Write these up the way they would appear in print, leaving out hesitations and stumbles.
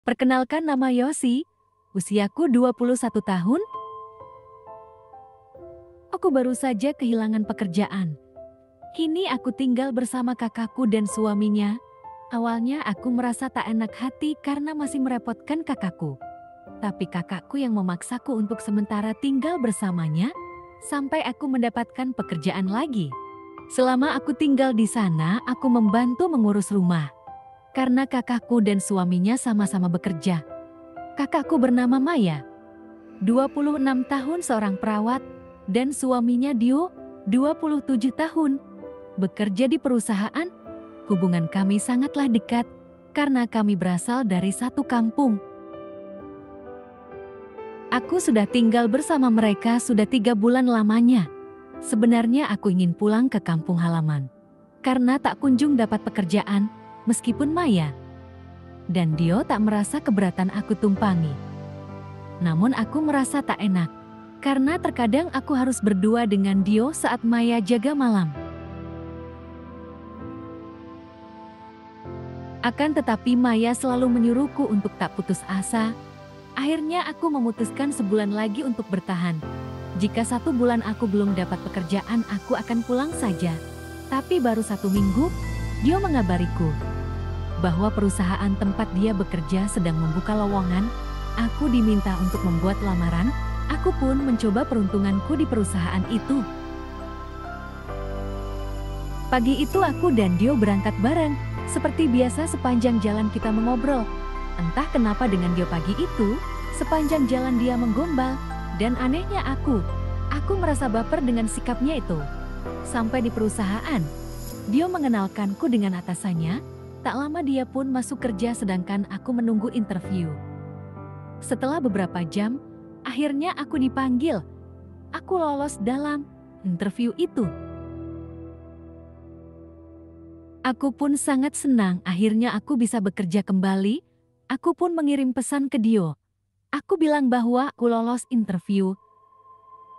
Perkenalkan, nama Yosi, usiaku 21 tahun. Aku baru saja kehilangan pekerjaan. Kini aku tinggal bersama kakakku dan suaminya. Awalnya aku merasa tak enak hati karena masih merepotkan kakakku. Tapi kakakku yang memaksaku untuk sementara tinggal bersamanya sampai aku mendapatkan pekerjaan lagi. Selama aku tinggal di sana, aku membantu mengurus rumah. Karena kakakku dan suaminya sama-sama bekerja. Kakakku bernama Maya, 26 tahun, seorang perawat, dan suaminya Dio, 27 tahun. Bekerja di perusahaan, hubungan kami sangatlah dekat karena kami berasal dari satu kampung. Aku sudah tinggal bersama mereka sudah 3 bulan lamanya. Sebenarnya aku ingin pulang ke kampung halaman. Karena tak kunjung dapat pekerjaan, meskipun Maya dan Dio tak merasa keberatan aku tumpangi. Namun aku merasa tak enak, karena terkadang aku harus berdua dengan Dio saat Maya jaga malam. Akan tetapi Maya selalu menyuruhku untuk tak putus asa. Akhirnya aku memutuskan sebulan lagi untuk bertahan. Jika 1 bulan aku belum dapat pekerjaan, aku akan pulang saja. Tapi baru 1 minggu, Dio mengabariku bahwa perusahaan tempat dia bekerja sedang membuka lowongan. Aku diminta untuk membuat lamaran. Aku pun mencoba peruntunganku di perusahaan itu. Pagi itu aku dan Dio berangkat bareng. Seperti biasa sepanjang jalan kita mengobrol. Entah kenapa dengan Dio pagi itu, sepanjang jalan dia menggombal. Dan anehnya aku merasa baper dengan sikapnya itu. Sampai di perusahaan, Dio mengenalkanku dengan atasannya. Tak lama dia pun masuk kerja sedangkan aku menunggu interview. Setelah beberapa jam, akhirnya aku dipanggil. Aku lolos dalam interview itu. Aku pun sangat senang, akhirnya aku bisa bekerja kembali. Aku pun mengirim pesan ke Dio. Aku bilang bahwa aku lolos interview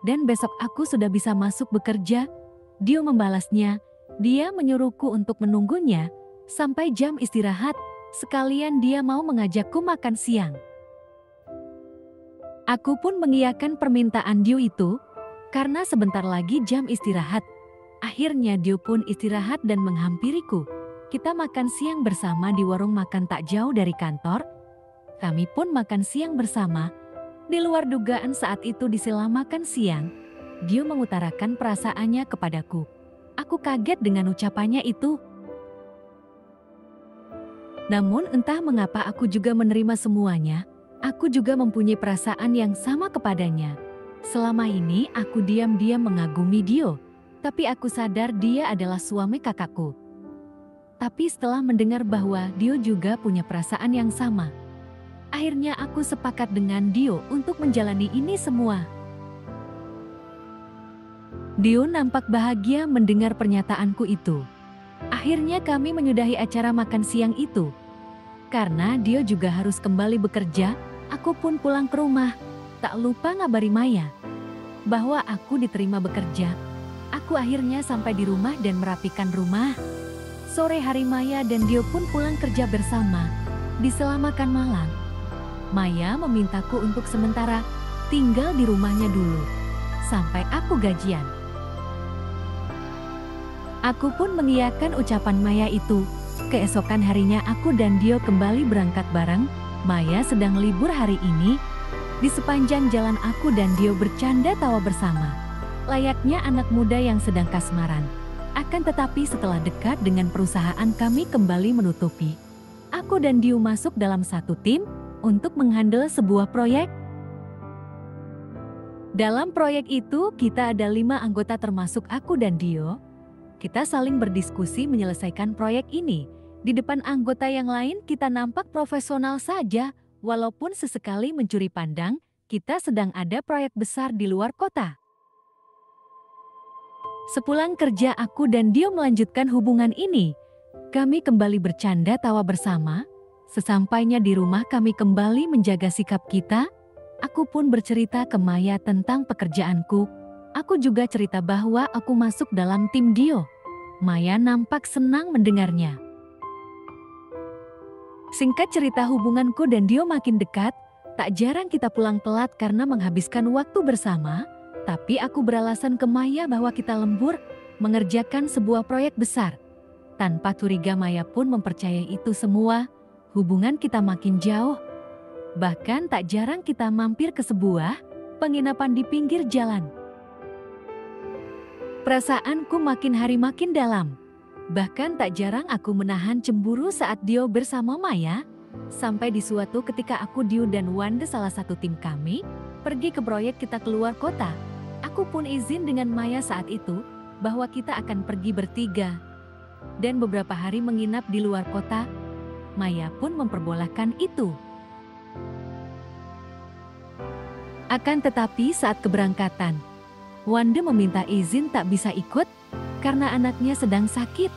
dan besok aku sudah bisa masuk bekerja. Dio membalasnya, dia menyuruhku untuk menunggunya sampai jam istirahat, sekalian dia mau mengajakku makan siang. Aku pun mengiyakan permintaan Dio itu, karena sebentar lagi jam istirahat. Akhirnya Dio pun istirahat dan menghampiriku. Kita makan siang bersama di warung makan tak jauh dari kantor. Kami pun makan siang bersama. Di luar dugaan saat itu di sela makan siang, Dio mengutarakan perasaannya kepadaku. Aku kaget dengan ucapannya itu. Namun entah mengapa aku juga menerima semuanya. Aku juga mempunyai perasaan yang sama kepadanya. Selama ini aku diam-diam mengagumi Dio, tapi aku sadar dia adalah suami kakakku. Tapi setelah mendengar bahwa Dio juga punya perasaan yang sama, akhirnya aku sepakat dengan Dio untuk menjalani ini semua. Dio nampak bahagia mendengar pernyataanku itu. Akhirnya kami menyudahi acara makan siang itu. Karena Dio juga harus kembali bekerja, aku pun pulang ke rumah. Tak lupa ngabari Maya bahwa aku diterima bekerja. Aku akhirnya sampai di rumah dan merapikan rumah. Sore hari Maya dan Dio pun pulang kerja bersama. Di sela makan malam, Maya memintaku untuk sementara tinggal di rumahnya dulu sampai aku gajian. Aku pun mengiyakan ucapan Maya itu. Keesokan harinya aku dan Dio kembali berangkat bareng. Maya sedang libur hari ini. Di sepanjang jalan aku dan Dio bercanda tawa bersama. Layaknya anak muda yang sedang kasmaran. Akan tetapi setelah dekat dengan perusahaan kami kembali menutupi. Aku dan Dio masuk dalam satu tim untuk menghandle sebuah proyek. Dalam proyek itu kita ada 5 anggota termasuk aku dan Dio. Kita saling berdiskusi menyelesaikan proyek ini. Di depan anggota yang lain kita nampak profesional saja, walaupun sesekali mencuri pandang, kita sedang ada proyek besar di luar kota. Sepulang kerja aku dan Dio melanjutkan hubungan ini. Kami kembali bercanda tawa bersama. Sesampainya di rumah kami kembali menjaga sikap kita. Aku pun bercerita ke Maya tentang pekerjaanku. Aku juga cerita bahwa aku masuk dalam tim Dio. Maya nampak senang mendengarnya. Singkat cerita, hubunganku dan Dio makin dekat. Tak jarang kita pulang telat karena menghabiskan waktu bersama. Tapi aku beralasan ke Maya bahwa kita lembur mengerjakan sebuah proyek besar. Tanpa curiga, Maya pun mempercayai itu semua. Hubungan kita makin jauh. Bahkan tak jarang kita mampir ke sebuah penginapan di pinggir jalan. Perasaanku makin hari makin dalam. Bahkan tak jarang aku menahan cemburu saat Dio bersama Maya. Sampai di suatu ketika aku, Dio dan Wanda, salah satu tim kami, pergi ke proyek kita keluar kota. Aku pun izin dengan Maya saat itu bahwa kita akan pergi bertiga. Dan beberapa hari menginap di luar kota. Maya pun memperbolehkan itu. Akan tetapi saat keberangkatan, Wanda meminta izin tak bisa ikut karena anaknya sedang sakit.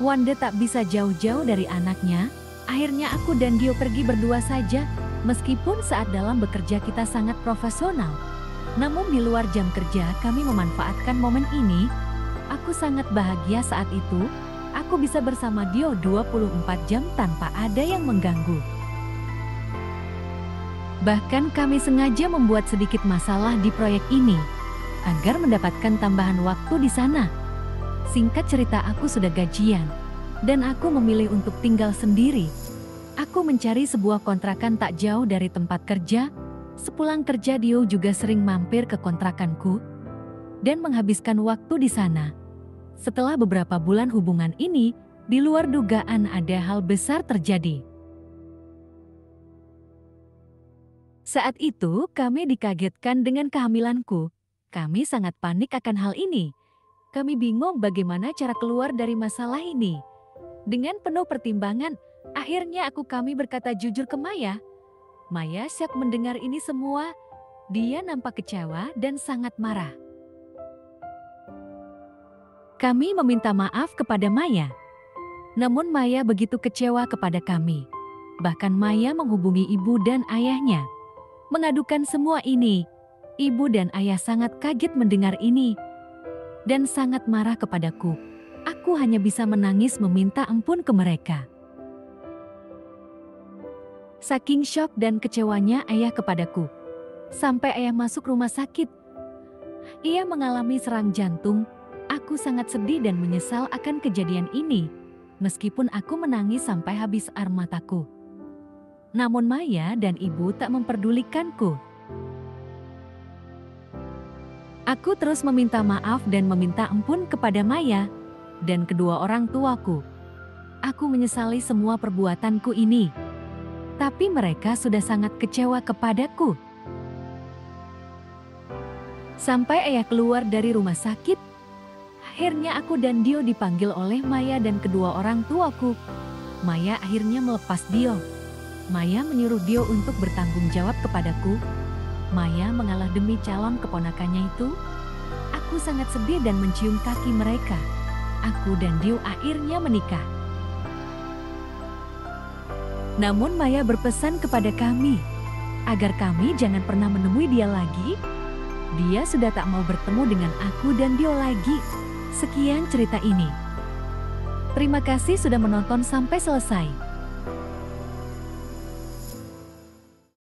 Wanda tak bisa jauh-jauh dari anaknya. Akhirnya aku dan Dio pergi berdua saja. Meskipun saat dalam bekerja kita sangat profesional, namun di luar jam kerja kami memanfaatkan momen ini. Aku sangat bahagia saat itu. Aku bisa bersama Dio 24 jam tanpa ada yang mengganggu. Bahkan kami sengaja membuat sedikit masalah di proyek ini agar mendapatkan tambahan waktu di sana. Singkat cerita, aku sudah gajian dan aku memilih untuk tinggal sendiri. Aku mencari sebuah kontrakan tak jauh dari tempat kerja. Sepulang kerja, Dio juga sering mampir ke kontrakanku dan menghabiskan waktu di sana. Setelah beberapa bulan hubungan ini, di luar dugaan ada hal besar terjadi. Saat itu kami dikagetkan dengan kehamilanku. Kami sangat panik akan hal ini. Kami bingung bagaimana cara keluar dari masalah ini. Dengan penuh pertimbangan, akhirnya kami berkata jujur ke Maya. Maya syok mendengar ini semua. Dia nampak kecewa dan sangat marah. Kami meminta maaf kepada Maya. Namun Maya begitu kecewa kepada kami. Bahkan Maya menghubungi ibu dan ayahnya, mengadukan semua ini. Ibu dan ayah sangat kaget mendengar ini dan sangat marah kepadaku. Aku hanya bisa menangis meminta ampun ke mereka. Saking syok dan kecewanya ayah kepadaku, sampai ayah masuk rumah sakit. Ia mengalami serang jantung. Aku sangat sedih dan menyesal akan kejadian ini. Meskipun aku menangis sampai habis air mataku, namun Maya dan ibu tak memperdulikanku. Aku terus meminta maaf dan meminta ampun kepada Maya dan kedua orang tuaku. Aku menyesali semua perbuatanku ini, tapi mereka sudah sangat kecewa kepadaku. Sampai ayah keluar dari rumah sakit, akhirnya aku dan Dio dipanggil oleh Maya dan kedua orang tuaku. Maya akhirnya melepas Dio. Maya menyuruh Dio untuk bertanggung jawab kepadaku. Maya mengalah demi calon keponakannya itu. Aku sangat sedih dan mencium kaki mereka. Aku dan Dio akhirnya menikah. Namun Maya berpesan kepada kami agar kami jangan pernah menemui dia lagi. Dia sudah tak mau bertemu dengan aku dan Dio lagi. Sekian cerita ini. Terima kasih sudah menonton sampai selesai.